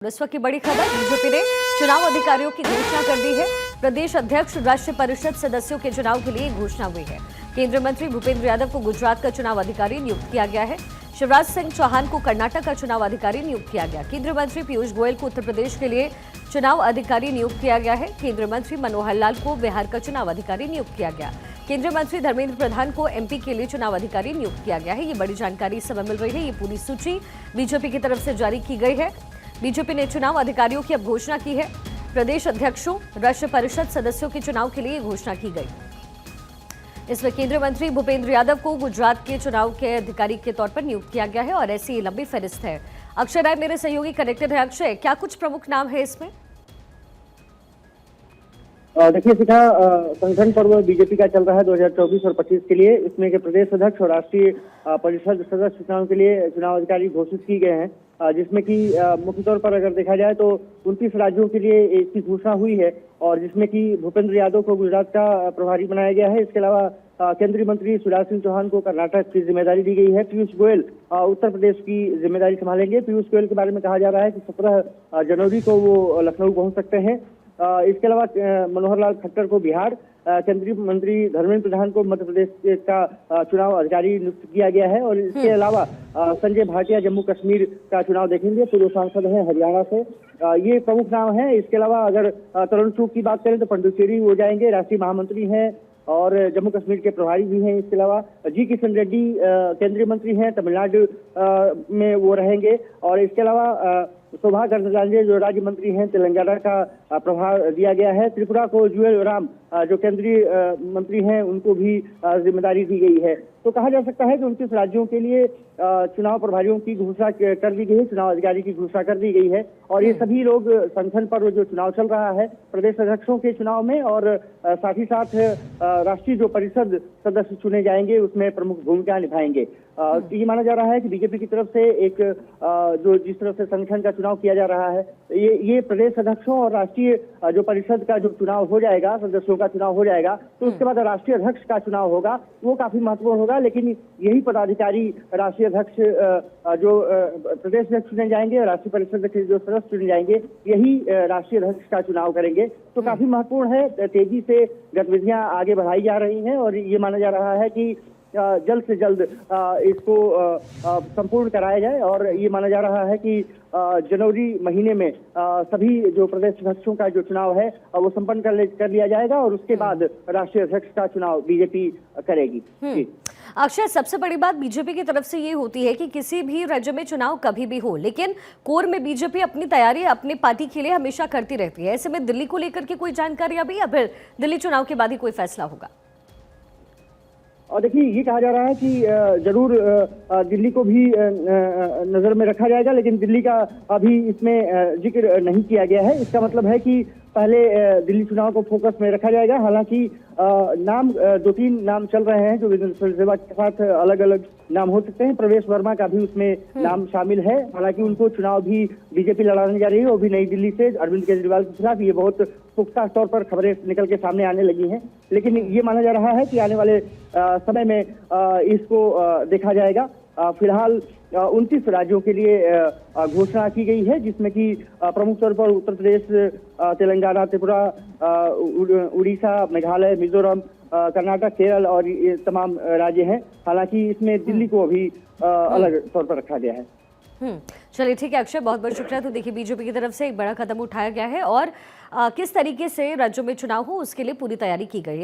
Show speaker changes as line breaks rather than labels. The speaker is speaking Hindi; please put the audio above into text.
इस वक्त की बड़ी खबर, बीजेपी ने चुनाव अधिकारियों की घोषणा कर दी है। प्रदेश अध्यक्ष राष्ट्रीय परिषद सदस्यों के चुनाव के लिए घोषणा हुई है। केंद्रीय मंत्री भूपेंद्र यादव को गुजरात का चुनाव अधिकारी नियुक्त किया गया है। शिवराज सिंह चौहान को कर्नाटक का चुनाव अधिकारी नियुक्त किया गया। केंद्रीय मंत्री पीयूष गोयल को उत्तर प्रदेश के लिए चुनाव अधिकारी नियुक्त किया गया है। केंद्रीय मंत्री मनोहर लाल को बिहार का चुनाव अधिकारी नियुक्त किया गया। केंद्रीय मंत्री धर्मेंद्र प्रधान को एमपी के लिए चुनाव अधिकारी नियुक्त किया गया है। ये बड़ी जानकारी इस समय मिल रही है। ये पूरी सूची बीजेपी की तरफ से जारी की गई है। बीजेपी ने चुनाव अधिकारियों की अब घोषणा की है। प्रदेश अध्यक्षों, राष्ट्रीय परिषद सदस्यों के चुनाव के लिए घोषणा की गई। इसमें केंद्रीय मंत्री भूपेंद्र यादव को गुजरात के चुनाव के अधिकारी के तौर पर नियुक्त किया गया है और ऐसी लंबी फहरिस्त है। अक्षय राय मेरे सहयोगी कनेक्टेड है। अक्षय, क्या कुछ प्रमुख नाम है इसमें?
देखिए शिखा, संगठन पर्व बीजेपी का चल रहा है 2024 और 25 के लिए। इसमें के प्रदेश अध्यक्ष और राष्ट्रीय परिषद सदस्य चुनाव के लिए चुनाव अधिकारी घोषित किए गए हैं, जिसमें कि मुख्य तौर पर अगर देखा जाए तो 29 राज्यों के लिए इसकी घोषणा हुई है और जिसमें कि भूपेंद्र यादव को गुजरात का प्रभारी बनाया गया है। इसके अलावा केंद्रीय मंत्री शिवराज सिंह चौहान को कर्नाटक की जिम्मेदारी दी गई है। पीयूष गोयल उत्तर प्रदेश की जिम्मेदारी संभालेंगे। पीयूष गोयल के बारे में कहा जा रहा है कि 17 जनवरी को वो लखनऊ पहुंच सकते हैं। इसके अलावा मनोहर लाल खट्टर को बिहार, केंद्रीय मंत्री धर्मेंद्र प्रधान को मध्य प्रदेश का चुनाव अधिकारी नियुक्त किया गया है और इसके अलावा संजय भाटिया जम्मू कश्मीर का चुनाव देखेंगे, पूर्व सांसद हैं हरियाणा से। ये प्रमुख नाम है। इसके अलावा अगर तरुण चूग की बात करें तो पंडुचेरी हो जाएंगे, राष्ट्रीय महामंत्री हैं और जम्मू कश्मीर के प्रभारी भी हैं। इसके अलावा जी किशन रेड्डी केंद्रीय मंत्री हैं, तमिलनाडु में वो रहेंगे। और इसके अलावा शोभा कर्ंदलाजे जो राज्य मंत्री हैं, तेलंगाना का प्रभार दिया गया है। त्रिपुरा को जुएल राम जो केंद्रीय मंत्री हैं, उनको भी जिम्मेदारी दी गई है। तो कहा जा सकता है कि 29 राज्यों के लिए चुनाव प्रभारियों की घोषणा कर दी गई है, चुनाव अधिकारी की घोषणा कर दी गई है। और ये सभी लोग संगठन पर जो चुनाव चल रहा है प्रदेश अध्यक्षों के चुनाव में और साथ ही साथ राष्ट्रीय जो परिषद सदस्य चुने जाएंगे उसमें प्रमुख भूमिका निभाएंगे। ये माना जा रहा है कि बीजेपी की तरफ से एक जो जिस तरह से संगठन का चुनाव किया जा रहा है, ये प्रदेश अध्यक्षों और राष्ट्रीय जो परिषद का जो चुनाव हो जाएगा, सदस्यों का चुनाव हो जाएगा, तो उसके बाद राष्ट्रीय अध्यक्ष का चुनाव होगा, वो काफी महत्वपूर्ण होगा। लेकिन यही पदाधिकारी राष्ट्रीय अध्यक्ष जो प्रदेश अध्यक्ष चुने जाएंगे, राष्ट्रीय परिषद के जो सदस्य चुने जाएंगे, यही राष्ट्रीय अध्यक्ष का चुनाव करेंगे। तो काफी महत्वपूर्ण है। तेजी से गतिविधियां आगे बढ़ाई जा रही हैं और ये माना जा रहा है कि जल्द से जल्द इसको संपूर्ण कराया जाए और ये माना जा रहा है कि जनवरी महीने में सभी जो प्रदेश अध्यक्षों का जो चुनाव है वो संपन्न कर लिया जाएगा और उसके बाद राष्ट्रीय अध्यक्ष का चुनाव बीजेपी करेगी।
अक्षय, सबसे बड़ी बात बीजेपी की तरफ से ये होती है कि किसी भी राज्य में चुनाव कभी भी हो, लेकिन कोर में बीजेपी अपनी तैयारी अपनी पार्टी के लिए हमेशा करती रहती है। ऐसे में दिल्ली को लेकर के कोई जानकारी अभी या फिर दिल्ली चुनाव के बाद ही कोई फैसला होगा?
और देखिए, ये कहा जा रहा है कि जरूर दिल्ली को भी नजर में रखा जाएगा, लेकिन दिल्ली का अभी इसमें जिक्र नहीं किया गया है। इसका मतलब है कि पहले दिल्ली चुनाव को फोकस में रखा जाएगा। हालांकि नाम 2-3 नाम चल रहे हैं जो विधानसभा सेवा के साथ अलग अलग नाम हो सकते हैं। प्रवेश वर्मा का भी उसमें नाम शामिल है। हालांकि उनको चुनाव भी बीजेपी लड़ाने जा रही है, वो भी नई दिल्ली से अरविंद केजरीवाल के खिलाफ। ये बहुत पुख्ता तौर पर खबरें निकल के सामने आने लगी हैं, लेकिन ये माना जा रहा है कि आने वाले समय में इसको देखा जाएगा। फिलहाल 29 राज्यों के लिए घोषणा की गई है, जिसमें कि प्रमुख तौर पर उत्तर प्रदेश, तेलंगाना, त्रिपुरा, उड़ीसा, मेघालय, मिजोरम, कर्नाटक, केरल और ये तमाम राज्य हैं। हालांकि इसमें दिल्ली को अभी अलग तौर पर रखा गया है।
चलिए ठीक है अक्षय, बहुत बहुत शुक्रिया। तो देखिए, बीजेपी की तरफ से एक बड़ा कदम उठाया गया है और किस तरीके से राज्यों में चुनाव हो उसके लिए पूरी तैयारी की गई है।